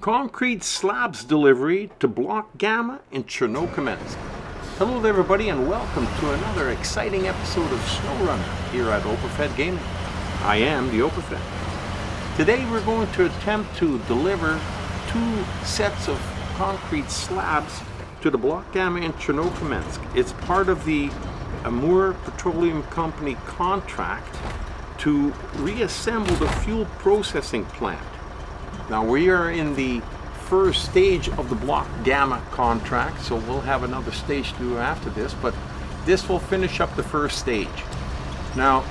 Concrete slabs delivery to Block Gamma in Chernokamensk. Hello there everybody and welcome to another exciting episode of SnowRunner here at Opafed Gaming. I am the Opafed. Today we're going to attempt to deliver 2 sets of concrete slabs to the Block Gamma in Chernokamensk. It's part of the Amur Petroleum Company contract to reassemble the fuel processing plant. Now we are in the first stage of the Block Gamma contract, so we'll have another stage to do after this, but this will finish up the first stage. Now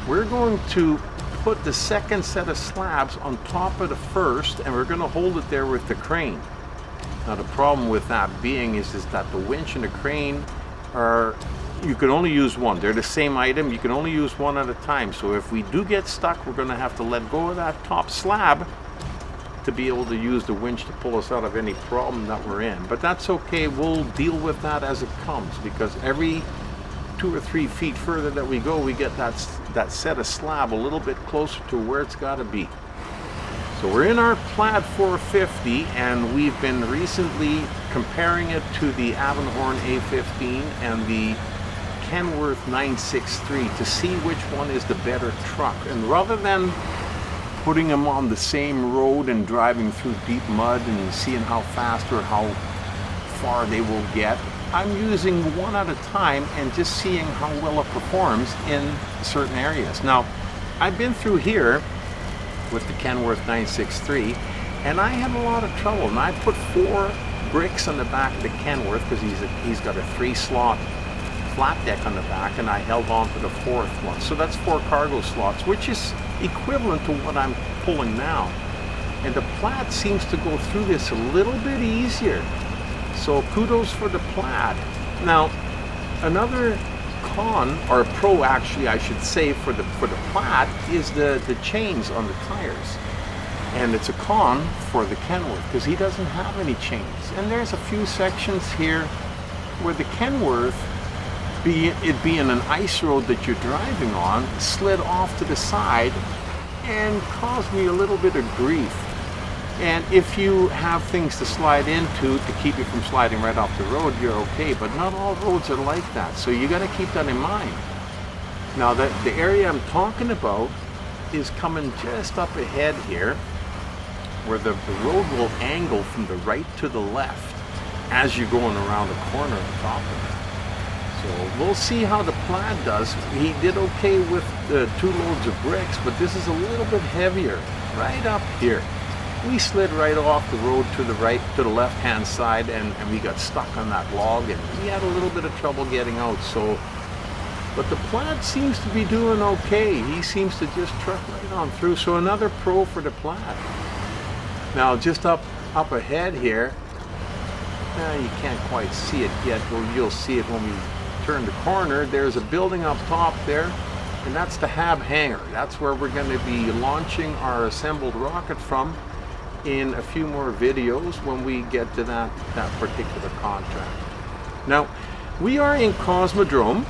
we're going to put the second set of slabs on top of the first, and we're going to hold it there with the crane. Now the problem with that being is that the winch and the crane you can only use one. They're the same item, you can only use one at a time. So if we do get stuck, we're going to have to let go of that top slab to be able to use the winch to pull us out of any problem that we're in. But that's okay, we'll deal with that as it comes, because every 2 or 3 feet further that we go, we get that set of slab a little bit closer to where it's got to be. So we're in our Plaid 450, and we've been recently comparing it to the Avonhorn A15 and the Kenworth 963 to see which one is the better truck. And rather than putting them on the same road and driving through deep mud and seeing how fast or how far they will get, I'm using one at a time and just seeing how well it performs in certain areas. Now, I've been through here with the Kenworth 963 and I had a lot of trouble. And I put 4 bricks on the back of the Kenworth because he's got a 3-slot flat deck on the back, and I held on to the 4th one. So that's 4 cargo slots, which is equivalent to what I'm pulling now. And the Plaid seems to go through this a little bit easier. So kudos for the Plaid. Now, another con, or pro actually I should say, for the Plaid is the chains on the tires. And it's a con for the Kenworth because he doesn't have any chains. And there's a few sections here where the Kenworth, it being an ice road that you're driving on, slid off to the side and caused me a little bit of grief. And if you have things to slide into to keep you from sliding right off the road, you're okay, but not all roads are like that, so you got to keep that in mind. Now the area I'm talking about is coming just up ahead here, where the road will angle from the right to the left as you're going around the corner on top of it. So we'll see how the Plaid does. He did okay with the 2 loads of bricks, but this is a little bit heavier right up here. We slid right off the road to the right, to the left-hand side, and we got stuck on that log, and we had a little bit of trouble getting out. So, but the Plaid seems to be doing okay. He seems to just truck right on through. So another pro for the Plaid. Now just up ahead here, you can't quite see it yet, but you'll see it when we turn the corner. There's a building up top there, and that's the Hab hangar. That's where we're going to be launching our assembled rocket from in a few more videos when we get to that particular contract. Now, we are in Cosmodrome,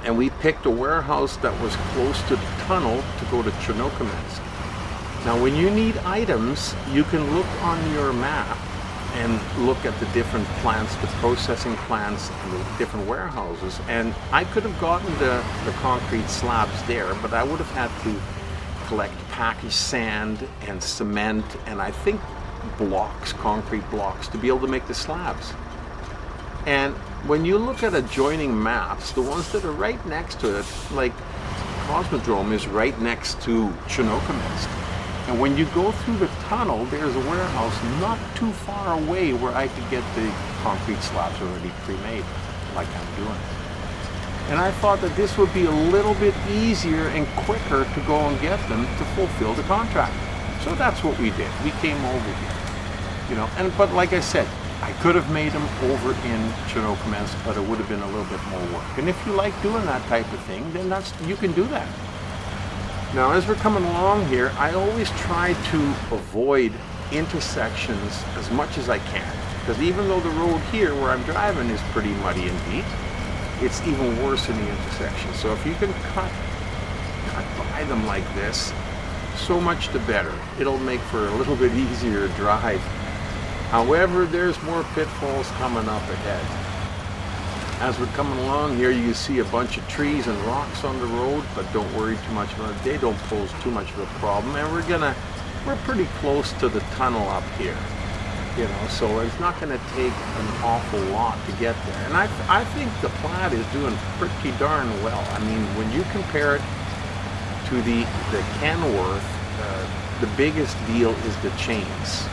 and we picked a warehouse that was close to the tunnel to go to Chernokamensk. Now, when you need items, you can look on your map and look at the different plants, the processing plants, and the different warehouses. And I could have gotten the concrete slabs there, but I would have had to collect packaged sand and cement, and I think blocks, concrete blocks, to be able to make the slabs. And when you look at adjoining maps, the ones that are right next to it, like Cosmodrome is right next to Chernokamensk. And when you go through the tunnel, there's a warehouse not too far away where I could get the concrete slabs already pre-made, like I'm doing. And I thought that this would be a little bit easier and quicker to go and get them to fulfill the contract. So that's what we did. We came over here, but like I said, I could have made them over in Chernokamensk, but it would have been a little bit more work. And if you like doing that type of thing, then you can do that. Now, as we're coming along here, I always try to avoid intersections as much as I can, because even though the road here where I'm driving is pretty muddy and deep, it's even worse in the intersection. So if you can cut by them like this, so much the better. It'll make for a little bit easier drive. However, there's more pitfalls coming up ahead. As we're coming along here, you see a bunch of trees and rocks on the road, but don't worry too much about it. They don't pose too much of a problem, and we're pretty close to the tunnel up here, you know, so it's not going to take an awful lot to get there. And I think the Plaid is doing pretty darn well. I mean, when you compare it to the Kenworth, the biggest deal is the chains,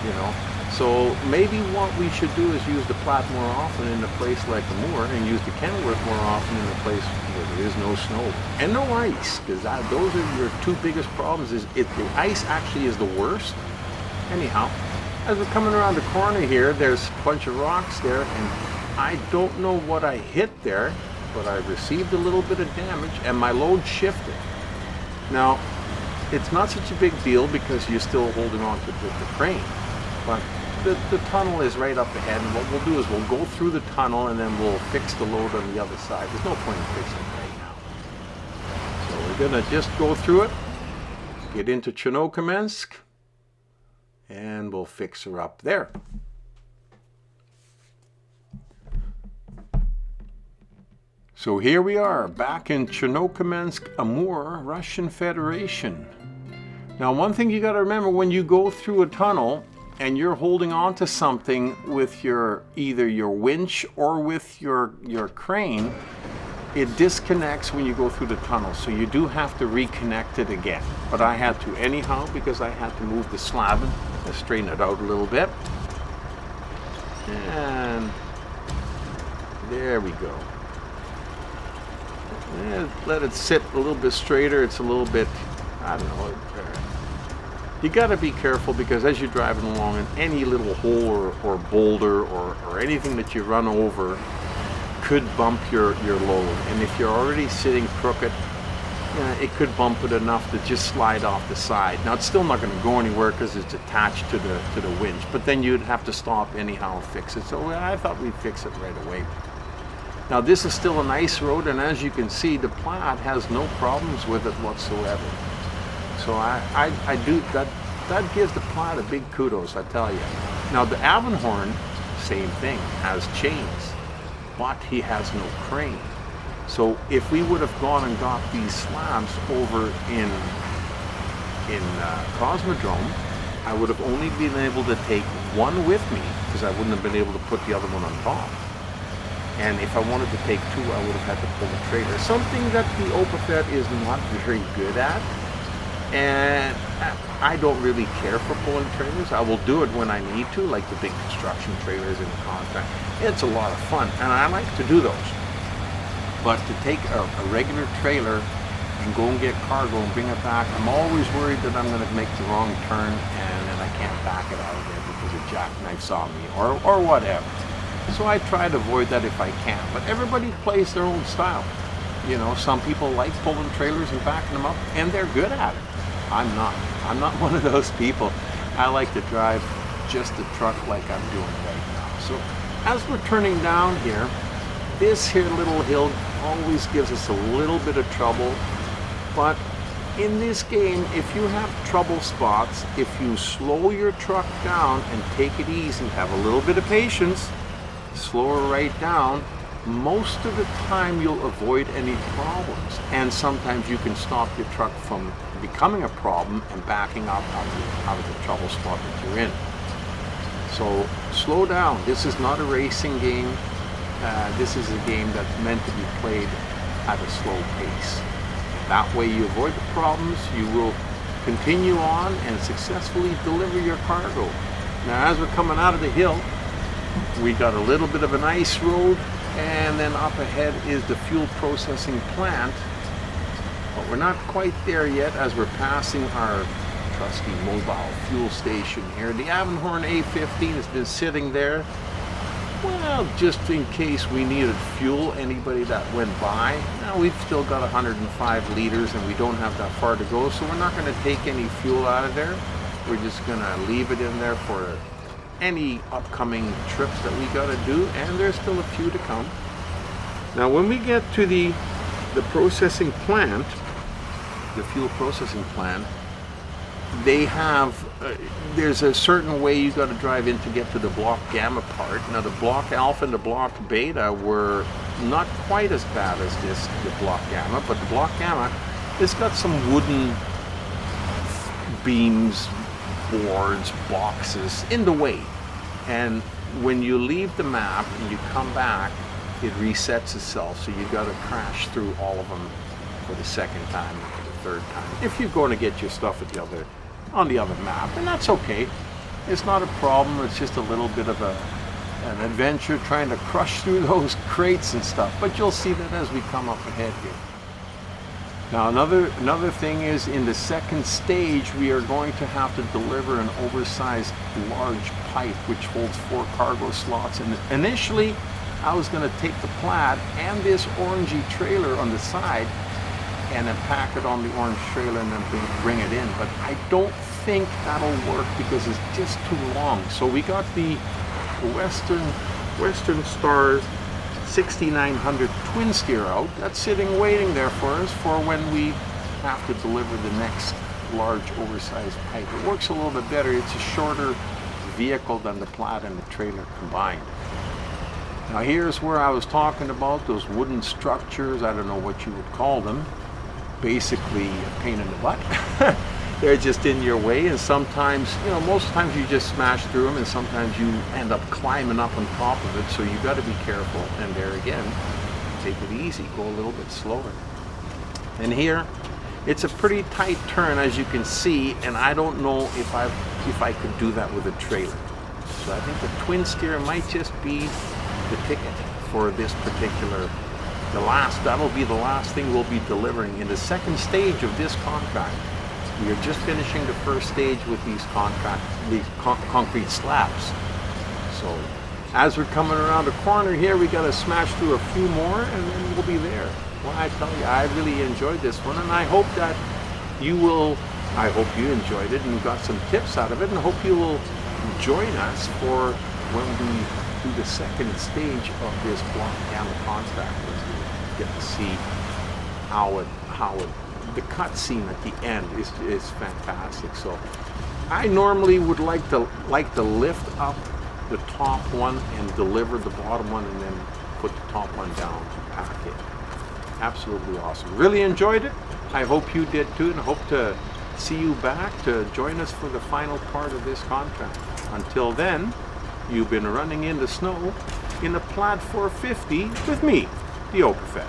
you know. So maybe what we should do is use the Plaid more often in a place like Amur, and use the Kenworth more often in a place where there is no snow and no ice, because those are your two biggest problems. The ice actually is the worst. Anyhow, as we're coming around the corner here, there's a bunch of rocks there, and I don't know what I hit there, but I received a little bit of damage and my load shifted. Now, it's not such a big deal because you're still holding on to the crane, but the tunnel is right up ahead, and what we'll do is we'll go through the tunnel and then we'll fix the load on the other side. There's no point in fixing it right now. So we're gonna just go through it, get into Chernokamensk, and we'll fix her up there. So here we are, back in Chernokamensk, Amur, Russian Federation. Now, one thing you gotta remember when you go through a tunnel and you're holding on to something with either your winch or with your crane, it disconnects when you go through the tunnel. So you do have to reconnect it again. But I had to anyhow because I had to move the slab and straighten it out a little bit. And there we go. And let it sit a little bit straighter. It's a little bit, I don't know. You got to be careful because as you're driving along, in any little hole or boulder or anything that you run over could bump your load. And if you're already sitting crooked, it could bump it enough to just slide off the side. Now, it's still not going to go anywhere because it's attached to the winch, but then you'd have to stop anyhow and fix it. So I thought we'd fix it right away. Now, this is still a nice road, and as you can see, the Plaid has no problems with it whatsoever. So I do that gives the Plaid a big kudos, I tell you. Now the Avonhorn, same thing, has chains, but he has no crane. So if we would have gone and got these slabs over in Cosmodrome, I would have only been able to take one with me because I wouldn't have been able to put the other one on top. And if I wanted to take two, I would have had to pull the trailer. Something that the Opafed is not very good at. And I don't really care for pulling trailers. I will do it when I need to, like the big construction trailers in the contract. It's a lot of fun, and I like to do those. But to take a regular trailer and go and get cargo and bring it back, I'm always worried that I'm going to make the wrong turn and then I can't back it out of there because a jackknife saw me or whatever. So I try to avoid that if I can. But everybody plays their own style. You know, some people like pulling trailers and backing them up, and they're good at it. I'm not one of those people. I like to drive just a truck like I'm doing right now. So as we're turning down here, this here little hill always gives us a little bit of trouble. But in this game, if you have trouble spots, if you slow your truck down and take it easy, have a little bit of patience, slow her right down, most of the time you'll avoid any problems. And sometimes you can stop your truck from becoming a problem and backing up out of the trouble spot that you're in. So slow down. This is not a racing game. This is a game that's meant to be played at a slow pace. That way you avoid the problems, you will continue on and successfully deliver your cargo. Now as we're coming out of the hill, we got a little bit of an ice road, and then up ahead is the fuel processing plant. But we're not quite there yet as we're passing our trusty mobile fuel station here. The Avonhorn A15 has been sitting there, well, just in case we needed fuel, anybody that went by. Now we've still got 105 liters and we don't have that far to go, so we're not going to take any fuel out of there. We're just going to leave it in there for any upcoming trips that we got to do, and there's still a few to come. Now when we get to the processing plant, the fuel processing plant, they have, there's a certain way you got to drive in to get to the block gamma part. Now the block alpha and the block beta were not quite as bad as the block gamma, but the block gamma, it's got some wooden beams, boards, boxes in the way. And when you leave the map and you come back, it resets itself. So you got to crash through all of them for the second time or for the third time if you're going to get your stuff at on the other map, and that's okay. It's not a problem. It's just a little bit of an adventure trying to crush through those crates and stuff. But you'll see that as we come up ahead here. Now another thing is, in the second stage we are going to have to deliver an oversized large pipe which holds 4 cargo slots. And initially I was going to take the plaid and this orangey trailer on the side and then pack it on the orange trailer and then bring it in, but I don't think that'll work because it's just too long. So we got the Western Star 6900 twin steer out. That's sitting waiting there for us for when we have to deliver the next large oversized pipe. It works a little bit better. It's a shorter vehicle than the plaid and the trailer combined. Now here's where I was talking about those wooden structures. I don't know what you would call them. Basically a pain in the butt. They're just in your way, and sometimes, you know, most times you just smash through them, and sometimes you end up climbing up on top of it, so you got to be careful. And there again, take it easy, go a little bit slower. And here, it's a pretty tight turn, as you can see, and I don't know if I could do that with a trailer. So I think the twin steer might just be the ticket for this particular. That'll be the last thing we'll be delivering in the second stage of this contract. We are just finishing the first stage with these concrete slabs. So as we're coming around the corner here, we got to smash through a few more and then we'll be there. Well, I tell you, I really enjoyed this one, and I hope that you will. I hope you enjoyed it and got some tips out of it, and I hope you will join us for when we do the second stage of this block gamma contract. Get to see how the cutscene at the end is fantastic. So I normally would like to lift up the top one and deliver the bottom one, and then put the top one down and pack it. Absolutely awesome. Really enjoyed it. I hope you did too, and I hope to see you back to join us for the final part of this contract. Until then, you've been running in the snow in a Plaid 450 with me, the Overfed.